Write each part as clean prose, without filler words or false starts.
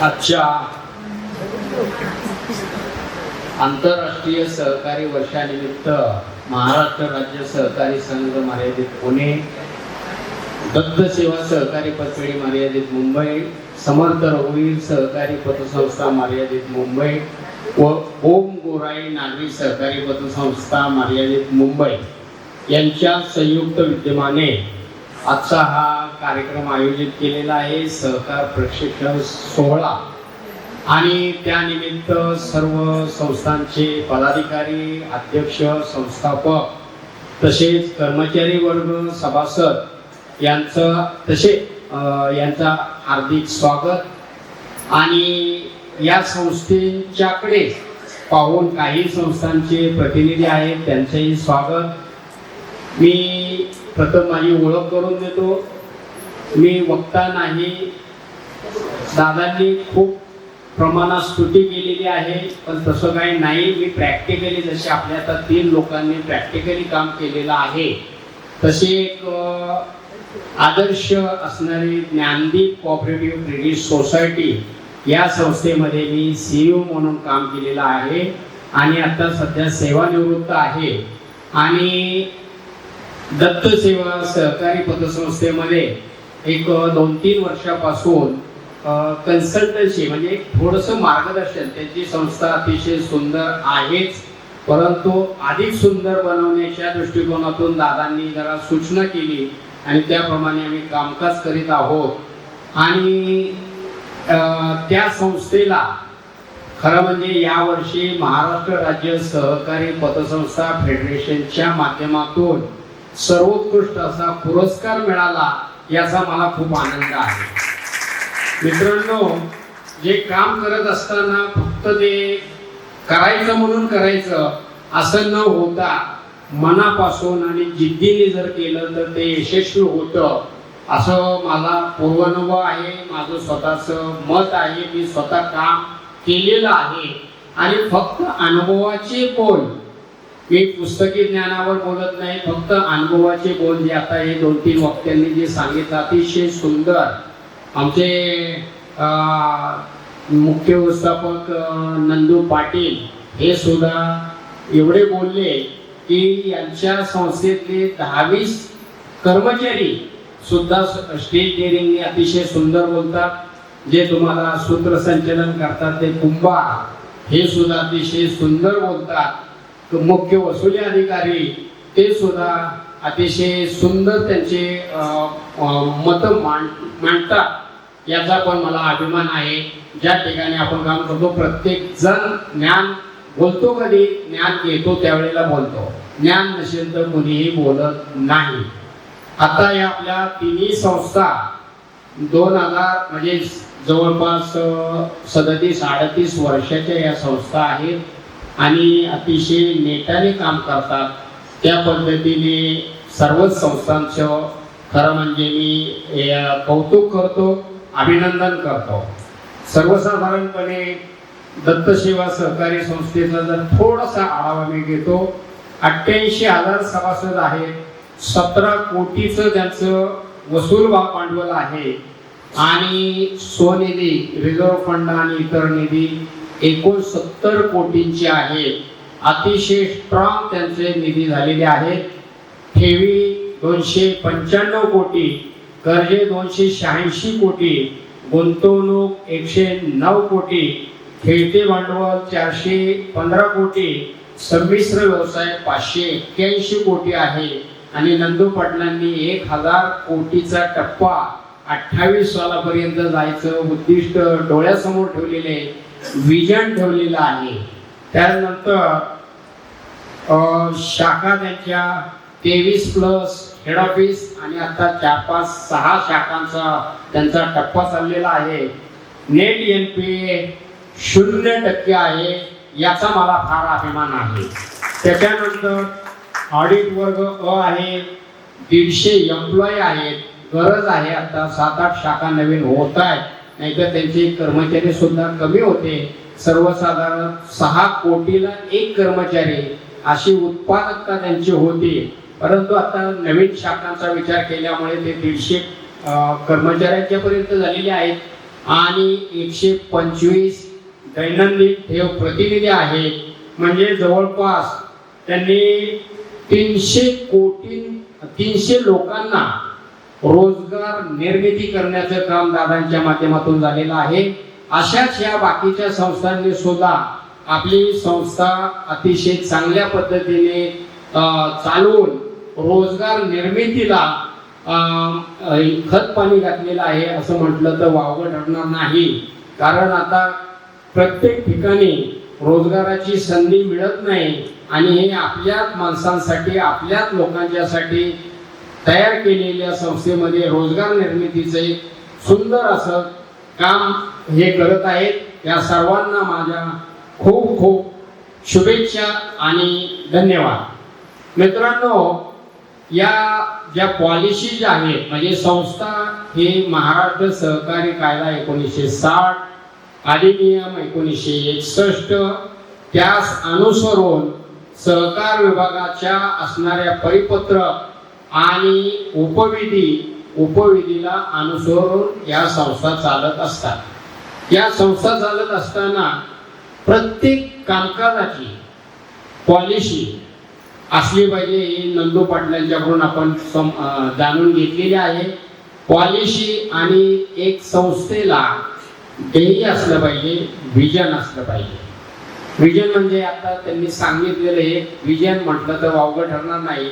आजच्या आंतरराष्ट्रीय सहकारी वर्षानिमित्त महाराष्ट्र राज्य सहकारी संघ मर्यादित पुणे, दत्त सेवा सहकारी पतपेढी मर्यादित मुंबई, समर्थ रघुवीर सहकारी पतसंस्था मर्यादित मुंबई व ओम गोराई नागरी सहकारी पतसंस्था मर्यादित मुंबई यांच्या संयुक्त विद्यमाने आजचा हा कार्यक्रम आयोजित केलेला आहे। सहकार प्रशिक्षण सोहळा आणि त्यानिमित्त सर्व संस्थांचे पदाधिकारी, अध्यक्ष, संस्थापक तसेच कर्मचारी वर्ग, सभासद यांचा हार्दिक स्वागत। आणि या संस्थेच्याकडे पाहून काही संस्थांचे प्रतिनिधी आहेत, त्यांचेही स्वागत। मी प्रथम माझी ओळख करून देतो। मी वक्ता नाही, दादांनी खूप प्रमाणात स्तुती केलेली आहे, पण तसं काही नाही। मी प्रॅक्टिकली, जसे आपल्या आता 3 लोकांनी प्रॅक्टिकली काम केलेलं आहे, तसे एक आदर्श असणारी ज्ञानदीप कोऑपरेटिव्ह क्रेडिट सोसायटी या संस्थेमध्ये मी CEO म्हणून काम केलेलं आहे आणि आता सध्या सेवानिवृत्त आहे। आणि दत्त सेवा सहकारी पतसंस्थेमध्ये एक 2-3 वर्षापासून कन्सल्टन्सी म्हणजे थोडंसं मार्गदर्शन, त्यांची संस्था अतिशय सुंदर आहेच, परंतु अधिक सुंदर बनवण्याच्या दृष्टिकोनातून दादांनी जरा सूचना केली आणि त्याप्रमाणे आम्ही कामकाज करीत आहोत। आणि त्या संस्थेला खरं म्हणजे यावर्षी महाराष्ट्र राज्य सहकारी पतसंस्था फेडरेशनच्या माध्यमातून सर्वोत्कृष्ट असा पुरस्कार मिळाला, याचा मला खूप आनंद आहे। मित्रांनो, जे काम करत असताना फक्त ते करायचं म्हणून करायचं असं न होता मनापासून आणि जिद्दीने जर केलं तर ते यशस्वी होतं, असं मला पूर्वानुभव आहे। माझं स्वतःचं मत आहे, मी स्वतः काम केलेलं आहे आणि फक्त अनुभवाचे बोल, मी पुस्तकी ज्ञानावर बोलत नाही, फक्त अनुभवाचे बोल जे आता हे 2-3 वक्त्यांनी जे सांगितलं अतिशय सुंदर। आमचे मुख्य व्यवस्थापक नंदू पाटील हे सुद्धा एवढे बोलले की यांच्या संस्थेतले 10-20 कर्मचारी सुद्धा स्टेज डेअरिंगने अतिशय सुंदर बोलतात। जे तुम्हाला सूत्रसंचलन करतात ते कुंभार हे सुद्धा अतिशय सुंदर बोलतात। मुख्य वसुली अधिकारी ते सुद्धा अतिशय सुंदर त्यांचे मत मांडतात, याचा पण मला अभिमान आहे। ज्या ठिकाणी आपण काम करतो प्रत्येक जण ज्ञान बोलतो, कधी ज्ञान घेतो त्यावेळेला बोलतो, ज्ञान नसेल तर कोणीही बोलत नाही। आता या आपल्या 3 संस्था 2000 म्हणजे जवळपास 37-38 वर्षाच्या या संस्था आहेत आणि अतिशय नेटाने काम करतात। त्या पद्धतीने सर्वच संस्थांचं खरं म्हणजे मी कौतुक करतो, अभिनंदन करतो। सर्वसाधारणपणे दत्त सेवा सहकारी संस्थेचा जर थोडासा आढावा मी घेतो, 88,000 सभासद आहेत, 17 कोटीचं त्यांचं वसूल भांडवल आहे आणि स्वनिधी, रिझर्व्ह फंड आणि इतर निधी एकूण 70 कोटींचे आहेत। अतिशय स्ट्रॉंग त्यांचे निधी झालेले आहेत। ठेवी 295 कोटी, कर्जे 286 कोटी, गुंतवणूक 109 कोटी, खेळते भांडवल 415 कोटी, संमिश्र व्यवसाय 581 कोटी आहे। आणि नंदू पाटलांनी 1000 कोटीचा टप्पा 28 सालापर्यंत जायचं उद्दिष्ट डोळ्यासमोर ठेवलेले, विजन ठेवलेलं आहे। त्यानंतर शाखा त्यांच्या 23+ हेड ऑफिस आणि आता 4-5-6 शाखांचा त्यांचा टप्पा चाललेला आहे। नेट NPA 0% आहे, याचा मला फार अभिमान आहे। त्याच्यानंतर ऑडिट वर्ग अ आहे, 150 एम्प्लॉई आहेत। गरज आहे, आता 7-8 शाखा नवीन होत आहेत, नाहीतर त्यांचे कर्मचारी सुद्धा कमी होते। सर्वसाधारण 6 कोटीला 1 कर्मचारी अशी उत्पादकता त्यांची होती, परंतु आता नवीन शाखांचा विचार केल्यामुळे ते 150 कर्मचाऱ्यांच्या पर्यंत झालेले आहेत। आणि 125 दैनंदिन ठेव प्रतिनिधी आहेत. म्हणजे जवळपास त्यांनी 300 लोकांना रोजगार निर्मिती करण्याचं काम दादांच्या माध्यमातून झालेलं आहे. अशाच या बाकीच्या संस्थांनी सुद्धा आपली संस्था अतिशय चांगल्या पद्धतीने चालवून रोजगार निर्मितीला खत पाणी घातलेलं आहे असं म्हटलं तर वावगं ठरणार नाही. कारण आता प्रत्येक ठिकाणी रोजगाराची संधी मिळत नाही आणि हे आपल्याच माणसांसाठी आपल्याच लोकांच्यासाठी तयार केलेल्या संस्थेमध्ये रोजगार निर्मितीचे सुंदर असं काम हे करत आहेत. या सर्वांना माझ्या खूप खूप शुभेच्छा आणि धन्यवाद. मित्रांनो, या ज्या पॉलिसीज आहेत म्हणजे संस्था हे महाराष्ट्र सहकारी कायदा 1960 अधिनियम 1961 त्यास अनुसरून सहकार विभागाच्या असणाऱ्या परिपत्रक आणि उपविधीला अनुसरून या संस्था चालत असतात. या संस्था चालत असताना प्रत्येक कामकाजाची पॉलिसी असली पाहिजे ही नंदू पाटलांच्याकडून आपण जाणून घेतलेली आहे. पॉलिसी आणि एक संस्थेला ध्येय असलं पाहिजे, विजन असलं पाहिजे. विजन म्हणजे आता त्यांनी सांगितलेलं एक विजन म्हटलं तर वावगं ठरणार नाही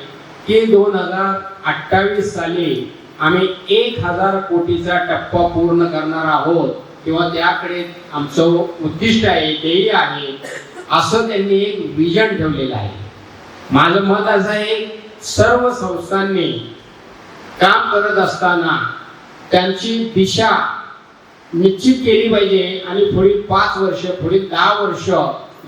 की 2028 साली आम्ही 1000 कोटीचा टप्पा पूर्ण करणार आहोत किंवा त्याकडे आमचं उद्दिष्ट आहे, ध्येय आहे असं त्यांनी एक विजन ठेवलेलं आहे. माझं मत असं आहे सर्व संस्थांनी काम करत असताना त्यांची दिशा निश्चित केली पाहिजे आणि पुढील 5 वर्ष पुढील 10 वर्ष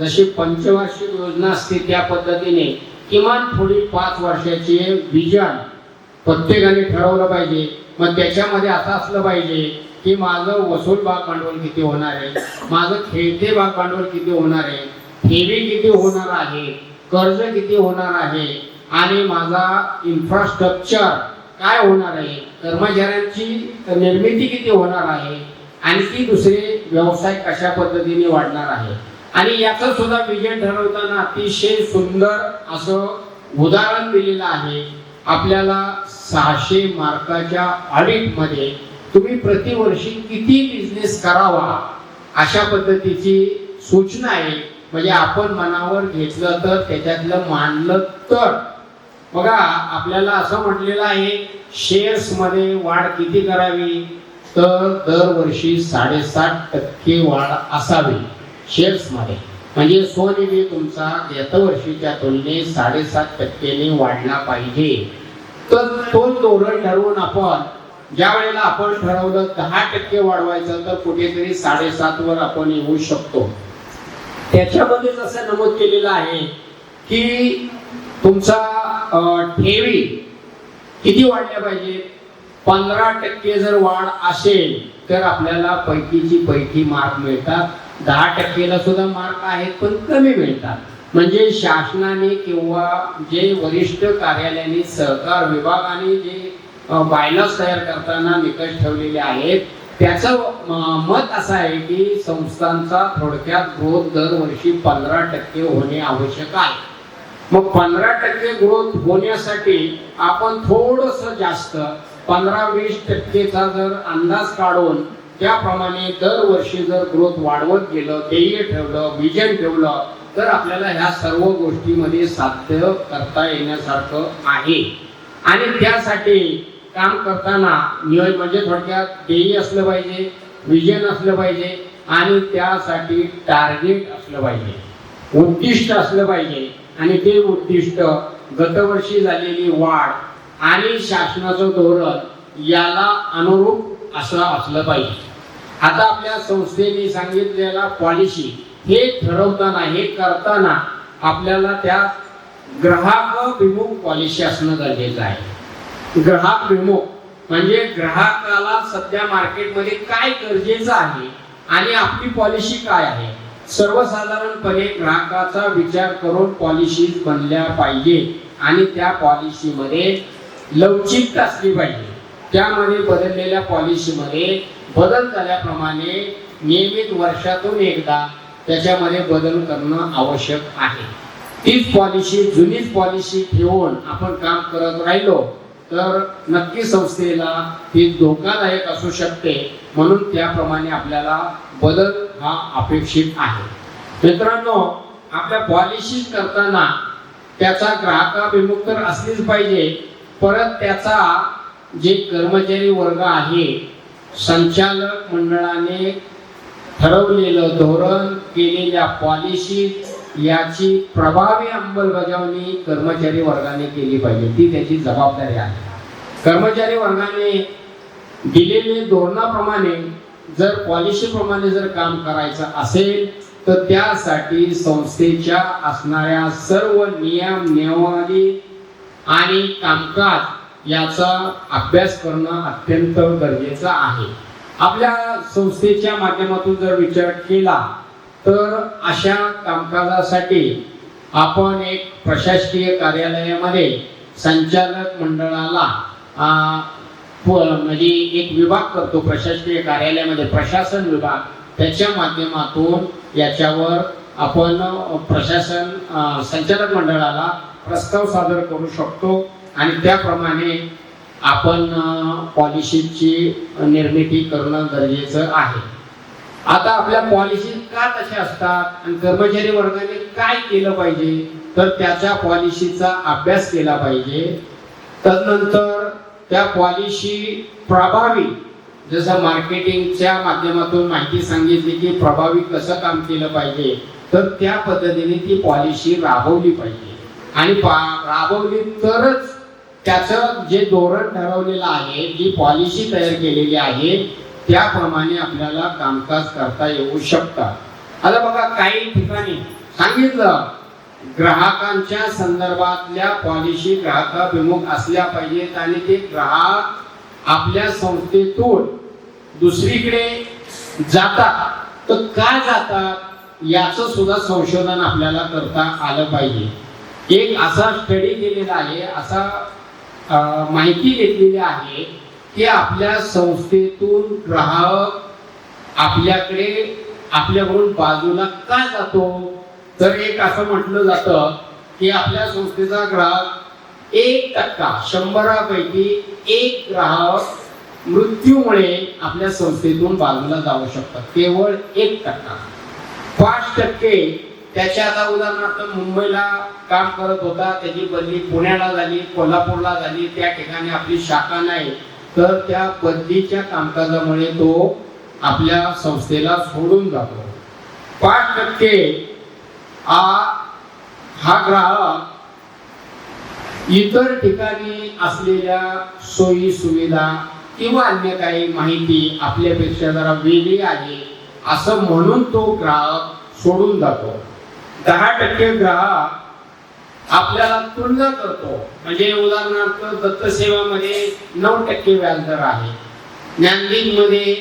जशी पंचवार्षिक योजना असते त्या पद्धतीने किमान पुढील 5 वर्षाचे विजन प्रत्येकाने ठरवलं पाहिजे. मग त्याच्यामध्ये असं असलं पाहिजे की माझं वसूल भाग भांडवल किती होणार आहे, माझं खेळते भाग भांडवल किती होणार आहे, ठेवी किती होणार आहे, कर्ज किती होणार आहे आणि माझा इन्फ्रास्ट्रक्चर काय होणार आहे, कर्मचाऱ्यांची निर्मिती किती होणार आहे, आणखी दुसरे व्यवसाय कशा पद्धतीने वाढणार आहे. आणि याचं सुद्धा विजन ठरवताना अतिशय सुंदर असं उदाहरण दिलेलं आहे. आपल्याला 600 मार्काच्या ऑडिट मध्ये तुम्ही प्रतिवर्षी किती बिझनेस करावा अशा पद्धतीची सूचना आहे. म्हणजे आपण मनावर घेतलं तर त्याच्यातलं मानलं तर बघा आपल्याला असं म्हटलेलं आहे शेअर्स मध्ये वाढ किती करावी तर दरवर्षी 7.5% वाढ असावी शेअर्स मध्ये. म्हणजे स्वनिधी तुमचा गत वर्षीच्या तुलनेत 7.5% वाढला पाहिजे. तर तो धोरण ठरवून आपण ज्या वेळेला आपण ठरवलं 10% वाढवायचं तर कुठेतरी 7.5 वर आपण येऊ शकतो. त्याच्यामध्येच असं नमूद केलेलं आहे की तुमचा ठेवी किती वाढल्या पाहिजे. 15% जर वाढ असेल तर आपल्याला पैकीची पैकी मार्क मिळतात. 10%ला सुद्धा मार्क आहेत पण कमी मिळतात. म्हणजे शासनाने किंवा जे वरिष्ठ कार्यालयाने सहकार विभागाने जे बायलॉज तयार करताना निकष ठेवलेले आहेत त्याचं मत असं आहे की संस्थांचा थोडक्यात ग्रोथ दरवर्षी 15% होणे आवश्यक आहे. मग 15% ग्रोथ होण्यासाठी आपण थोडंसं जास्त 15-20%चा जर अंदाज काढून त्याप्रमाणे दरवर्षी जर ग्रोथ वाढवत गेलं, ध्येय ठेवलं, विजन ठेवलं तर आपल्याला ह्या सर्व गोष्टीमध्ये साध्य करता येण्यासारखं आहे. आणि त्यासाठी काम करताना नियोजन म्हणजे थोडक्यात ध्येय असलं पाहिजे, विजन असलं पाहिजे आणि त्यासाठी टार्गेट असलं पाहिजे, उद्दिष्ट असलं पाहिजे. आणि ते उद्दिष्ट गतवर्षी झालेली वाढ आणि शासनाचं धोरण याला अनुरूप असं असलं पाहिजे. आता आपल्या संस्थेने सांगितलेला पॉलिसी हे ठरवताना हे करताना आपल्याला त्या ग्राहकाभिमुख पॉलिसी असणं गरजेचं आहे. ग्राहकाभिमुख म्हणजे ग्राहकाला सध्या मार्केटमध्ये काय गरजेचं आहे आणि आपली पॉलिसी काय आहे. सर्वसाधारणपणे ग्राहकाचा विचार करून पॉलिसी बनल्या पाहिजे आणि त्या पॉलिसीमध्ये लवचिकता असली पाहिजे. त्यामध्ये बदललेल्या पॉलिसीमध्ये बदल झाल्याप्रमाणे नियमित वर्षातून एकदा त्याच्यामध्ये बदल करणं आवश्यक आहे. तीच पॉलिसी, जुनीच पॉलिसी ठेवून आपण काम करत राहिलो तर नक्की संस्थेला ती धोकादायक असू शकते. म्हणून त्याप्रमाणे आपल्याला बदल हा अपेक्षित आहे. मित्रांनो, आपल्या पॉलिसी करताना त्याचा ग्राहकाभिमुख तर असलीच पाहिजे, परत त्याचा जे कर्मचारी वर्ग आहे, संचालक मंडळाने ठरवलेलं धोरण, केलेल्या पॉलिसी याची प्रभावी अंमलबजावणी कर्मचारी वर्गाने केली पाहिजे. ती त्याची जबाबदारी आहे. कर्मचारी वर्गाने दिलेले धोरणाप्रमाणे जर पॉलिसीप्रमाणे जर काम करायचं असेल तर त्यासाठी संस्थेच्या असणाऱ्या सर्व नियम, नियमावली आणि कामकाज याचा अभ्यास करणं अत्यंत गरजेचं आहे. आपल्या संस्थेच्या माध्यमातून जर विचार केला तर अशा कामकाजासाठी आपण एक प्रशासकीय कार्यालयामध्ये संचालक मंडळाला म्हणजे एक विभाग करतो. प्रशासकीय कार्यालयामध्ये प्रशासन विभाग, त्याच्या माध्यमातून याच्यावर आपण प्रशासन संचालक मंडळाला प्रस्ताव सादर करू शकतो आणि त्याप्रमाणे आपण पॉलिसीची निर्मिती करणं गरजेचं आहे. आता आपल्या पॉलिसी का तशा असतात आणि कर्मचारी वर्गाने काय केलं पाहिजे तर त्याच्या पॉलिसीचा अभ्यास केला पाहिजे. तदनंतर त्या पॉलिसी प्रभावी, जसं मार्केटिंगच्या माध्यमातून माहिती सांगितली की प्रभावी कसं काम केलं पाहिजे तर त्या पद्धतीने ती पॉलिसी राबवली पाहिजे आणि राबवली तरच त्याचं जे धोरण ठरवलेलं आहे, जी पॉलिसी तयार केलेली आहे त्याप्रमाणे आपल्याला कामकाज करता येऊ शकतं. आता बघा, काही ठिकाणी सांगितलं ग्राहकांच्या संदर्भातल्या पॉलिसी ग्राहकाभिमुख असल्या पाहिजेत आणि ते ग्राहक आपल्या संस्थेतून दुसरीकडे जातात तर का जातात याचं सुद्धा संशोधन आपल्याला करता आलं पाहिजे. एक असा स्टडी केलेला आहे, असा माहिती घेतलेली आहे की आपल्या संस्थेतून ग्राहक आपल्याकडून बाजूला का जातो तर एक असं म्हटलं जातं की आपल्या संस्थेचा ग्राहक 1% 100पैकी 1 ग्राहक मृत्यूमुळे आपल्या संस्थेतून बाजूला जाऊ शकतात. केवळ 1%. 5% त्याच्या, आता उदाहरणार्थ मुंबईला काम करत होता, त्याची बदली पुण्याला झाली, कोल्हापूरला झाली, त्या ठिकाणी आपली शाखा नाही तर त्या बदलीच्या कामकाजामुळे तो आपल्या संस्थेला सोडून जातो. 5% हा ग्राहक इतर ठिकाणी असलेल्या सोयी सुविधा किंवा अन्य काही माहिती आपल्यापेक्षा जरा वेगळी आहे असं म्हणून तो ग्राहक सोडून जातो. 10% ग्राहक आपल्याला तुलना करतो, म्हणजे उदाहरणार्थ दत्तसेवामध्ये 9% व्याजदर आहे, ज्ञानदीपमध्ये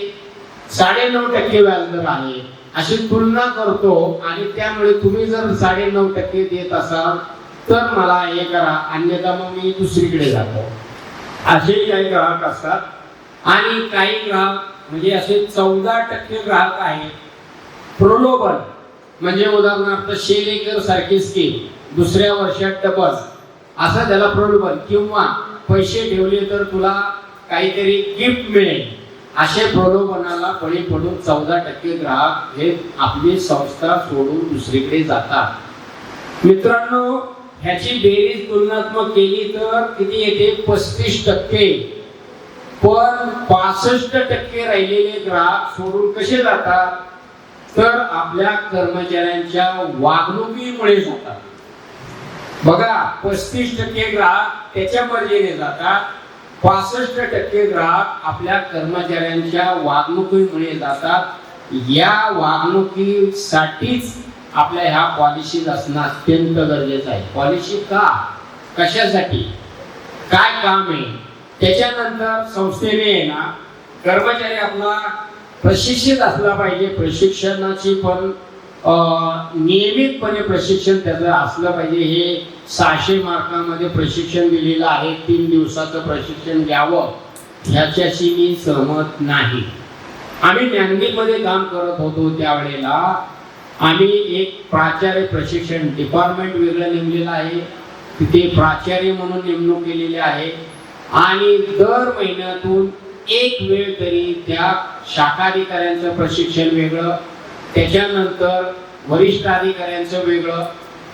9.5% व्याजदर आहे, अशी तुलना करतो आणि त्यामुळे तुम्ही जर 9.5% देत असाल तर मला हे करा, अन्यथा मग मी दुसरीकडे जातो. असे काही ग्राहक असतात. आणि काही ग्राहक म्हणजे असे 14% ग्राहक आहेत प्रलोभन, म्हणजे उदाहरणार्थ शेलेकर सारखी स्कीम दुसऱ्या वर्षात डबल, असा त्याला प्रलोभन, किंवा पैसे ठेवले तर तुला काहीतरी गिफ्ट मिळेल, असे प्रलोभनाला बळी पडून 14% ग्राहक हे आपली संस्था सोडून दुसरीकडे जातात. मित्रांनो, ह्याची बेरीज तुलनात्मक केली तर किती येते? 35%. पण 65% राहिलेले ग्राहक सोडून कसे जातात तर आपल्या कर्मचाऱ्यांच्या वागणुकीमुळे जातात. बघा, 35% ग्राहक त्याच्या मर्जीने जातात, 65% ग्राहक आपल्या कर्मचाऱ्यांच्या वागणुकीमुळे जातात. या वागणुकीसाठीच आपल्या ह्या पॉलिसीज असणं अत्यंत गरजेचं आहे. पॉलिसी का, कशासाठी, काय काम आहे, त्याच्यानंतर संस्थेने ना कर्मचारी आपला प्रशिक्षित असला पाहिजे. प्रशिक्षणाची पण नियमितपणे प्रशिक्षण त्याचं असलं पाहिजे. हे 600 मार्कामध्ये प्रशिक्षण दिलेलं आहे. 3 दिवसाचं प्रशिक्षण घ्यावं ह्याच्याशी मी सहमत नाही. आम्ही ज्ञानदीपमध्ये काम करत होतो त्यावेळेला आम्ही एक प्राचार्य प्रशिक्षण डिपार्टमेंट वेगळं नेमलेलं आहे, तिथे प्राचार्य म्हणून नेमणूक केलेली आहे आणि दर महिन्यातून एक वेळ तरी त्या शाखाधिकाऱ्यांचं प्रशिक्षण वेगळं, त्याच्यानंतर वरिष्ठ अधिकाऱ्यांचं वेगळं,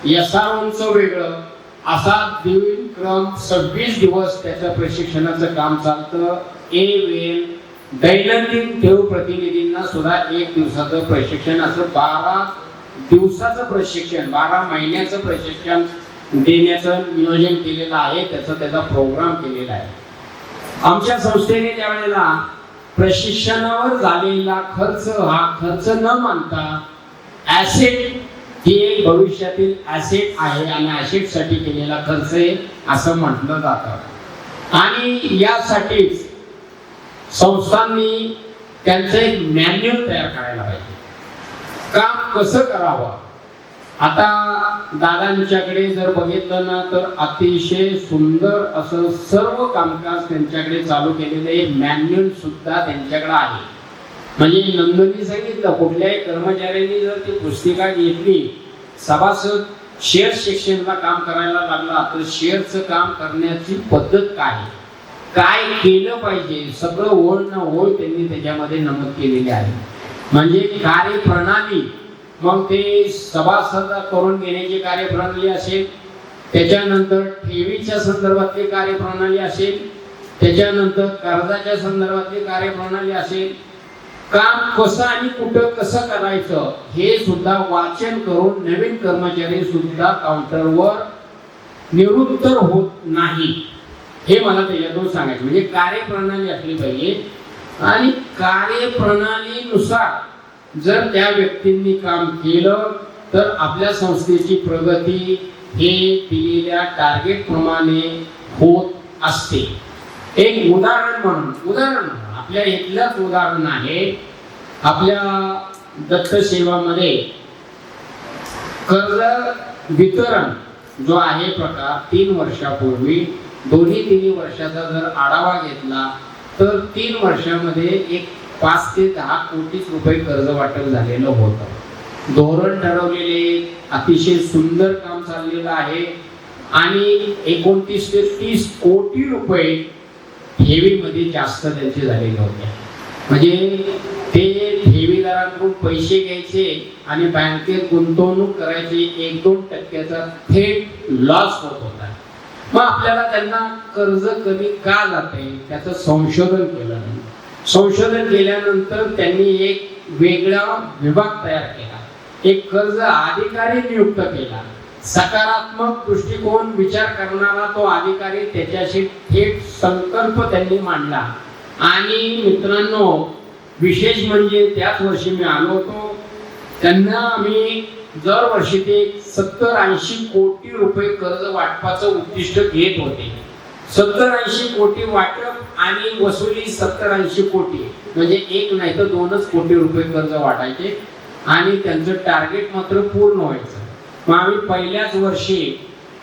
SROंचं वेगळं, असा दिनक्रम 26 दिवस त्याचं प्रशिक्षणाचं काम चालतं. दैनंदिन ठेव प्रतिनिधींना सुद्धा 1 दिवसाचं प्रशिक्षण, असं 12 दिवसाचं प्रशिक्षण, 12 महिन्याचं प्रशिक्षण देण्याचं नियोजन केलेलं आहे. त्याचा प्रोग्राम केलेला आहे. आमच्या संस्थेने त्यावेळेला प्रशिक्षणावर झालेला खर्च हा खर्च न मानता ॲसेट ही एक भविष्यातील ॲसेट आहे आणि ॲसेटसाठी केलेला खर्च आहे असं म्हटलं जातं. आणि यासाठीच संस्थांनी त्यांचं एक मॅन्युअल तयार करायला पाहिजे, काम कसं करावं. आता दादांच्याकडे जर बघितलं ना तर अतिशय सुंदर असं सर्व कामकाज त्यांच्याकडे चालू केलेले मॅन्युअल सुद्धा त्यांच्याकडे आहे. म्हणजे नंदनी सांगितलं कुठल्याही कर्मचाऱ्यांनी जर ती पुस्तिका घेतली, सभासद शेअर सेक्शनला काम करायला लागला तर शेअरचं काम करण्याची पद्धत काय केलं पाहिजे सगळं ओळ न ओळ त्यांनी त्याच्यामध्ये नमूद केलेले आहे. म्हणजे कार्यप्रणाली, मग ते सभासद करून घेण्याची कार्यप्रणाली असेल, त्याच्यानंतर ठेवीच्या संदर्भातली कार्यप्रणाली असेल, त्याच्यानंतर कर्जाच्या संदर्भातली कार्यप्रणाली असेल, काम कसं आणि कुठं कसं करायचं हे सुद्धा वाचन करून नवीन कर्मचारी सुद्धा काउंटरवर निवृत्त होत नाही, हे मला त्याच्यातून सांगायचं. म्हणजे कार्यप्रणाली असली पाहिजे आणि कार्यप्रणालीनुसार जर त्या व्यक्तींनी काम केलं तर आपल्या संस्थेची प्रगती हे दिलेल्या टार्गेट प्रमाणे होत असते. एक उदाहरण आपल्या इथलंच उदाहरण आहे. आपल्या दत्त सेवामध्ये कर्ज वितरण जो आहे प्रकार 3 वर्षापूर्वी दोन्ही वर्षाचा जर आढावा घेतला तर 3 वर्षामध्ये एक 5 ते 10 कोटी रुपये कर्ज वाटप झालेलं होतं. धोरण ठरवलेले अतिशय सुंदर काम चाललेलं आहे आणि 29 ते 30 कोटी रुपये ठेवीमध्ये जास्त त्यांचे झालेले होते. म्हणजे ते ठेवीदारांकडून पैसे घ्यायचे आणि बँकेत गुंतवणूक करायची, 1-2% थेट लॉस होत होता. मग आपल्याला त्यांना कर्ज कमी का जाते त्याचं संशोधन केलं. संशोधन केल्यानंतर त्यांनी एक वेगळा विभाग तयार केला, एक कर्ज अधिकारी नियुक्त केला, सकारात्मक दृष्टिकोन विचार करणारा तो अधिकारी, त्याच्याशी थेट संकल्प त्यांनी मांडला. आणि मित्रांनो, विशेष म्हणजे त्याच वर्षी मी आलो होतो, त्यांना आम्ही दरवर्षी ते 70-80 कोटी रुपये कर्ज वाटपाचं उद्दिष्ट घेत होते. 70-80 कोटी वाटप आणि वसुली 70-80 कोटी, म्हणजे 1 नाही तर 2च कोटी रुपये कर्ज वाटायचे आणि त्यांचं टार्गेट मात्र पूर्ण व्हायचं. मग आम्ही पहिल्याच वर्षी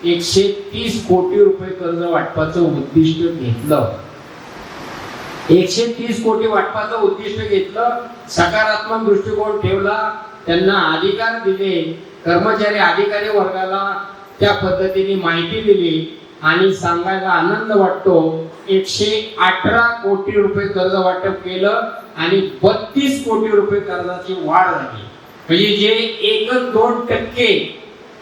130 कोटी रुपये कर्ज वाटपाचं उद्दिष्ट घेतलं. 130 कोटी वाटपाचं उद्दिष्ट घेतलं, सकारात्मक दृष्टिकोन ठेवला, त्यांना अधिकार दिले, कर्मचारी अधिकारी वर्गाला त्या पद्धतीने माहिती दिली आणि सांगायला आनंद वाटतो 118 कोटी रुपये कर्ज वाटप केलं आणि 32 कोटी रुपये कर्जाची वाढ झाली. म्हणजे जे 1-2%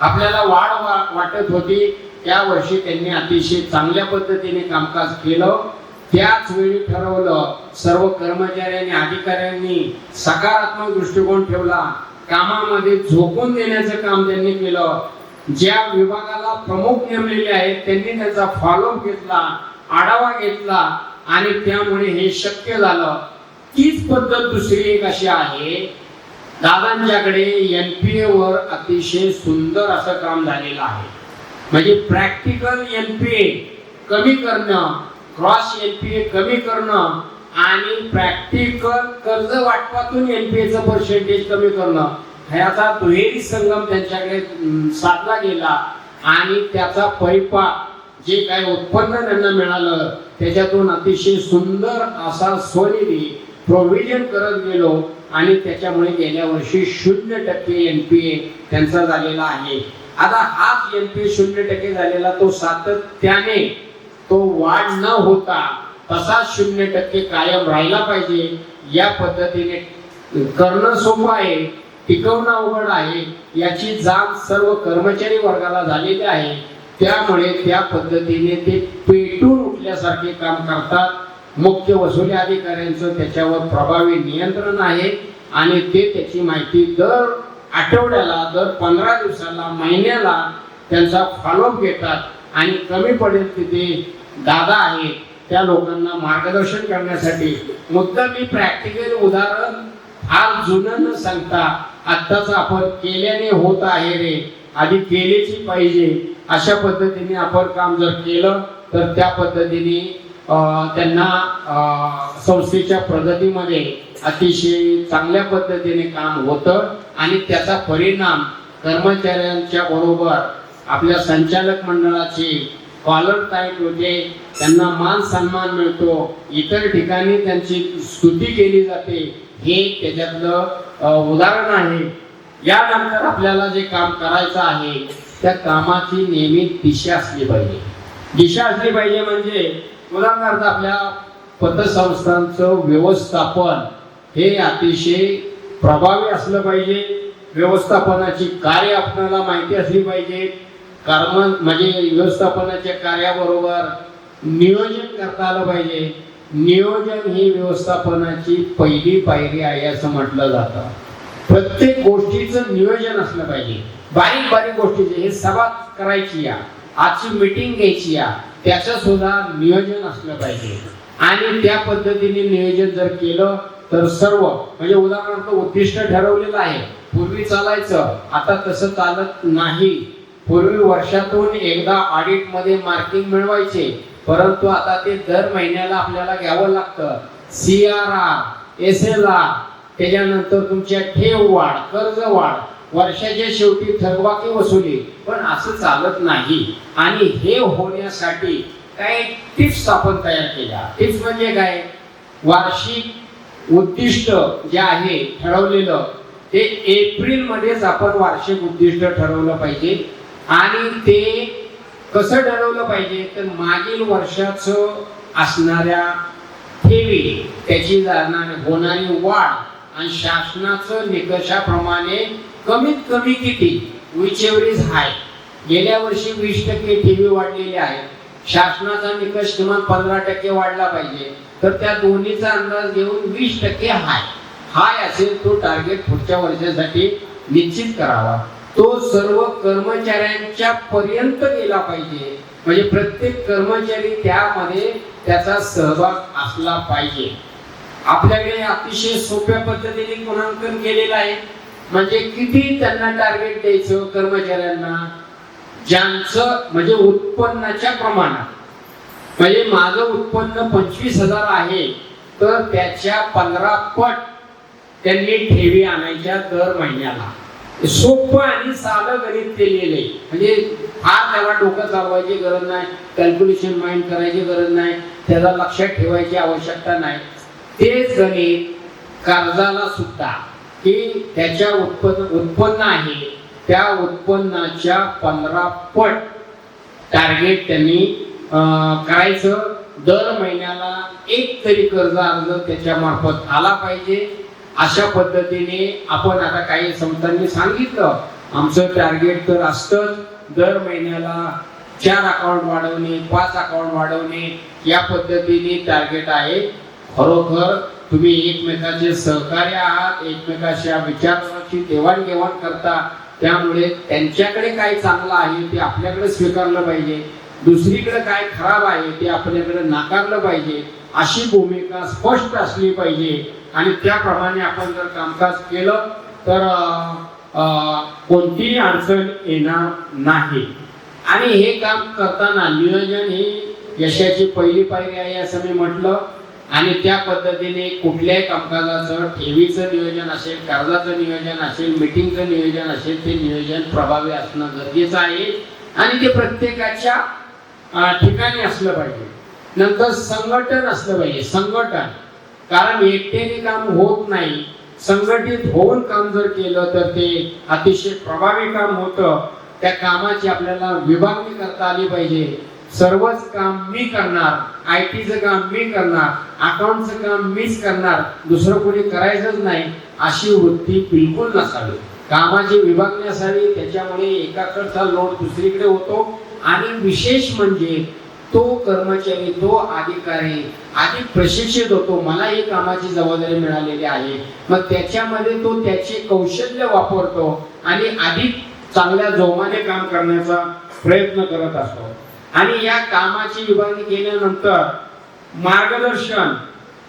आपल्याला वाढ वाटत होती त्या वर्षी त्यांनी अतिशय चांगल्या पद्धतीने कामकाज केलं. त्याच वेळी ठरवलं, सर्व कर्मचाऱ्यांनी अधिकाऱ्यांनी सकारात्मक दृष्टिकोन ठेवला, कामामध्ये झोकून देण्याचं काम त्यांनी केलं. ज्या विभागाला प्रमुख नेमलेले आहेत त्यांनी त्याचा फॉलोअप घेतला, आढावा घेतला आणि त्यामुळे हे शक्य झालं. तीच पद्धत दुसरी एक अशी आहे, दादांच्याकडे NPA वर अतिशय सुंदर असं काम झालेलं आहे. म्हणजे प्रॅक्टिकल NPA कमी करणं, क्रॉस NPA कमी करणं आणि प्रॅक्टिकल कर्ज वाटपातून NPAचं पर्सेंटेज कमी करणं, ह्याचा दुहेरी संगम त्यांच्याकडे साधला गेला आणि त्याचा परिपाक जे काय उत्पन्न त्यांना मिळालं त्याच्यातून अतिशय सुंदर असा स्वनिधी प्रोव्हिजन करत गेलो आणि त्याच्यामुळे गेल्या वर्षी 0% NPA त्यांचा झालेला आहे. आता हाच NPA 0% झालेला तो सातत्याने तो वाढ न होता तसा 0% कायम राहिला पाहिजे. या पद्धतीने करणं सोपं आहे, टिकवणं अवघड आहे. याची जाण सर्व कर्मचारी वर्गाला झालेली आहे. त्यामुळे त्या पद्धतीने ते पेटून उठल्यासारखे काम करतात. मुख्य वसुली अधिकाऱ्यांचं त्याच्यावर प्रभावी नियंत्रण आहे आणि ते त्याची माहिती दर आठवड्याला, दर 15 दिवसाला, महिन्याला त्यांचा फॉलोअप घेतात आणि कमी पडेल तिथे दादा आहेत त्या लोकांना मार्गदर्शन करण्यासाठी. मुद्दा मी प्रॅक्टिकल उदाहरण फार जुनं न सांगता आत्ताच आपण केल्याने होत आहे रे, आधी केलेची पाहिजे अशा पद्धतीने आपण काम जर केलं तर त्या पद्धतीने त्यांना संस्थेच्या प्रगतीमध्ये अतिशय चांगल्या पद्धतीने काम होतं आणि त्याचा परिणाम कर्मचाऱ्यांच्या बरोबर आपल्या संचालक मंडळाची कॉलर टाईट होते, त्यांना मान सन्मान मिळतो, इतर ठिकाणी त्यांची स्तुती केली जाते. हे त्याच्यातलं उदाहरण आहे. यानंतर आपल्याला जे काम करायचं आहे त्या कामाची नेहमी दिशा असली पाहिजे. दिशा असली पाहिजे म्हणजे उदाहरणार्थ आपल्या पतसंस्थांचं व्यवस्थापन हे अतिशय प्रभावी असलं पाहिजे. व्यवस्थापनाची कार्य आपल्याला माहिती असली पाहिजे. कर्म म्हणजे व्यवस्थापनाच्या कार्याबरोबर नियोजन करता आलं पाहिजे. नियोजन ही व्यवस्थापनाची पहिली पायरी आहे असं म्हटलं जातं. प्रत्येक गोष्टीचं नियोजन असलं पाहिजे. बारीक बारीक गोष्टीचे हे सभा करायची या, आजची मीटिंग घ्यायची या, त्याचं सुद्धा नियोजन असलं पाहिजे. आणि त्या पद्धतीने नियोजन जर केलं तर सर्व म्हणजे उदाहरणार्थ उद्दिष्ट ठरवलेलं आहे. पूर्वी चालायचं, आता तसं चालत नाही. पूर्वी वर्षातून एकदा ऑडिट मध्ये मार्किंग मिळवायचे, परंतु आता ते दर महिन्याला आपल्याला घ्यावं लागतं. CRR, SLR, त्याच्यानंतर तुमच्या ठेव वाढ, कर्ज वाढ, वर्षाच्या शेवटी थकबाकी वसुली. पण असं चालत नाही आणि हे होण्यासाठी काही टिप्स आपण तयार केल्या. टिप्स म्हणजे काय? वार्षिक उद्दिष्ट जे आहे ठरवलेलं ते एप्रिल मध्येच आपण वार्षिक उद्दिष्ट ठरवलं पाहिजे. आणि ते कसं ठरवलं पाहिजे तर मागील वर्षाचं असणाऱ्या ठेवी, त्याची होणारी वाढ आणि शासनाचं निकषाप्रमाणे कमीत कमी किती, विच एव्हरेज हाय. गेल्या वर्षी 20% ठेवी वाढलेली आहे, शासनाचा निकष किमान 15% वाढला पाहिजे. तर त्या दोन्हीचा अंदाज घेऊन 20% हाय असेल तो टार्गेट पुढच्या वर्षासाठी निश्चित करावा. तो सर्व कर्मचाऱ्यांच्या पर्यंत गेला पाहिजे. म्हणजे प्रत्येक कर्मचारी त्यामध्ये त्याचा सहभाग असला पाहिजे. आपल्याकडे अतिशय सोप्या पद्धतीने गुणांकन केलेलं आहे. म्हणजे किती त्यांना टार्गेट द्यायचं कर्मचाऱ्यांना, ज्यांचं म्हणजे उत्पन्नाच्या प्रमाणात. म्हणजे माझं उत्पन्न 25,000 आहे तर त्याच्या 15 पट त्यांनी ठेवी आणायच्या दर महिन्याला. सोपं आणि साधं गणित केलेले, म्हणजे फार त्याला डोकं चालवायची गरज नाही, कॅल्क्युलेशन माइंड करायची गरज नाही, त्याला लक्षात ठेवायची आवश्यकता नाही. तेच गणित कर्जाला सुद्धा की त्याच्या उत्पन्न आहे त्या उत्पन्नाच्या 15 पट टार्गेट त्यांनी करायचं. दर महिन्याला एक तरी कर्ज अर्ज त्याच्या मार्फत आला पाहिजे. अशा पद्धतीने आपण आता काही संस्थांनी सांगितलं आमचं टार्गेट तर असतं दर महिन्याला 4 अकाउंट वाढवणे, 5 अकाउंट वाढवणे, या पद्धतीने टार्गेट आहे. खरोखर तुम्ही एकमेकाचे सहकार्य आहात, एकमेकाच्या विचारांची देवाणघेवाण करता. त्यामुळे त्यांच्याकडे काय चांगलं आहे ते आपल्याकडे स्वीकारलं पाहिजे, दुसरीकडे काय खराब आहे ते आपल्याकडे नाकारलं पाहिजे. अशी भूमिका स्पष्ट असली पाहिजे आणि त्याप्रमाणे आपण जर कामकाज केलं तर कोणतीही अडचण येणार नाही. आणि हे काम करताना नियोजन ही यशाची पहिली पायरी आहे असं मी म्हटलं. आणि त्या पद्धतीने कुठल्याही कामकाजाचं, ठेवीचं नियोजन असेल, कर्जाचं नियोजन असेल, मीटिंगचं नियोजन असेल, ते नियोजन प्रभावी असणं गरजेचं आहे. आणि ते प्रत्येकाच्या ठिकाणी असलं पाहिजे. नंतर संघटन असलं पाहिजे, संघटन. कारण एकट्याने काम होत नाही, संघटित होऊन काम जर केलं तर ते अतिशय प्रभावी काम होतं. त्या कामाची आपल्याला विभागणी करता आली पाहिजे. सर्वच काम मी करणार, IT चं काम मी करणार, अकाउंटचं काम मीच करणार, दुसरं कोणी करायचंच नाही, अशी वृत्ती बिलकुल नसावी. कामाची विभागणी असावी. त्याच्यामुळे एकाकडचा लोड दुसरीकडे होतो. आणि विशेष म्हणजे तो कर्मचारी, तो अधिकारी अधिक प्रशिक्षित होतो. मला ही कामाची जबाबदारी मिळालेली आहे, मग त्याच्यामध्ये तो त्याचे कौशल्य वापरतो आणि अधिक चांगल्या जोमाने काम करण्याचा प्रयत्न करत असतो. आणि या कामाची विभागणी केल्यानंतर मार्गदर्शन,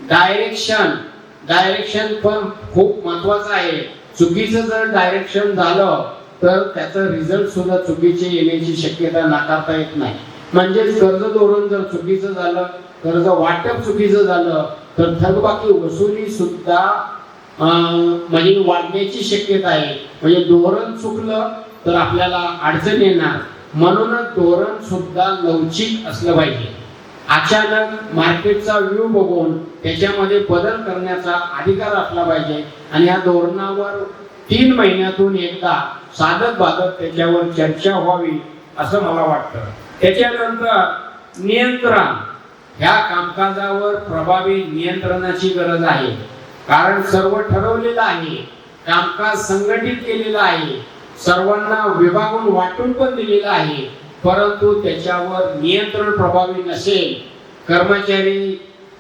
डायरेक्शन पण खूप महत्वाचं आहे. चुकीचं जर डायरेक्शन झालं तर त्याचा रिझल्ट सुद्धा चुकीचे येण्याची शक्यता नाकारता येत नाही. म्हणजेच कर्ज धोरण जर चुकीचं झालं, कर्ज वाटप चुकीचं झालं तर थकबाकी वसुली सुद्धा म्हणजे वाढण्याची शक्यता आहे. म्हणजे धोरण चुकलं तर आपल्याला अडचण येणार. म्हणूनच धोरण सुद्धा लवचिक असलं पाहिजे. अचानक मार्केटचा व्ह्यू बघून त्याच्यामध्ये बदल करण्याचा अधिकार असला पाहिजे. आणि या धोरणावर 3 महिन्यातून एकदा साधक बाधक त्याच्यावर चर्चा व्हावी असं मला वाटतं. त्याच्यानंतर नियंत्रण. ह्या कामकाजावर प्रभावी नियंत्रणाची गरज आहे. कारण सर्व ठरवलेलं आहे, कामकाज संघटित केलेलं आहे, सर्वांना विभागून वाटून पण दिलेलं आहे, परंतु त्याच्यावर नियंत्रण प्रभावी नसेल, कर्मचारी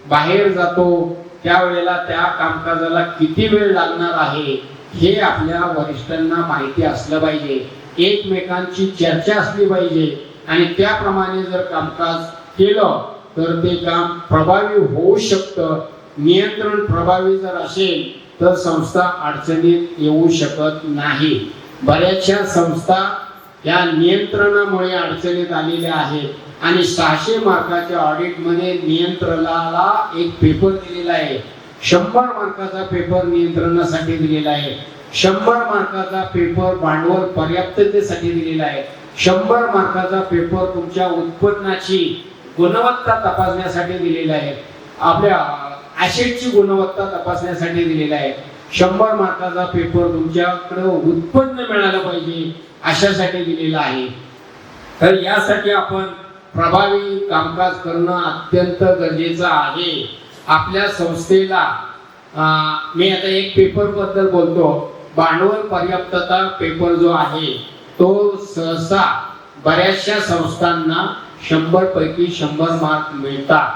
बाहेर जातो त्यावेळेला त्या कामकाजाला किती वेळ लागणार आहे हे आपल्या वरिष्ठांना माहिती असलं पाहिजे. एकमेकांची चर्चा असली पाहिजे आणि त्याप्रमाणे जर कामकाज केलं तर ते काम प्रभावी होऊ शकतं. नियंत्रण प्रभावी जर असेल तर संस्था अडचणीत येऊ शकत नाही. बऱ्याचशा संस्था या नियंत्रणामुळे अडचणीत आलेल्या आहेत. आणि 600 मार्काच्या ऑडिट मध्ये नियंत्रणाला एक पेपर दिलेला आहे. 100 मार्काचा पेपर नियंत्रणासाठी दिलेला आहे. 100 मार्काचा पेपर भांडवल पर्याप्ततेसाठी दिलेला आहे. 100 मार्काचा पेपर तुमच्या उत्पन्नाची गुणवत्ता तपासण्यासाठी दिलेला आहे. आपल्या ॲसेटची गुणवत्ता तपासण्यासाठी दिलेला आहे. 100 मार्काचा पेपर तुमच्याकडे उत्पन्न मिळालं पाहिजे अशासाठी दिलेला आहे. तर यासाठी आपण प्रभावी कामकाज करणं अत्यंत गरजेचं आहे. आपल्या संस्थेला मी आता एक पेपर बद्दल बोलतो. भांडवल पर्याप्तता पेपर जो आहे तो सहसा बऱ्याचशा संस्थांना 100 पैकी 100 मार्क मिळतात.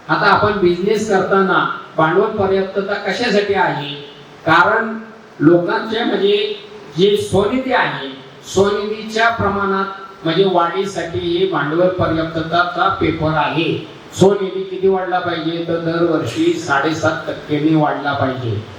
आता आपण बिझनेस करताना भांडवल पर्याप्तता कशासाठी आहे? कारण लोकांच्या म्हणजे जे स्वनिधी आहे, स्वनिधीच्या प्रमाणात म्हणजे वाढीसाठी हे भांडवल पर्याप्तताचा पेपर आहे. स्वनिधी किती वाढला पाहिजे तर दरवर्षी 7.5% वाढला पाहिजे.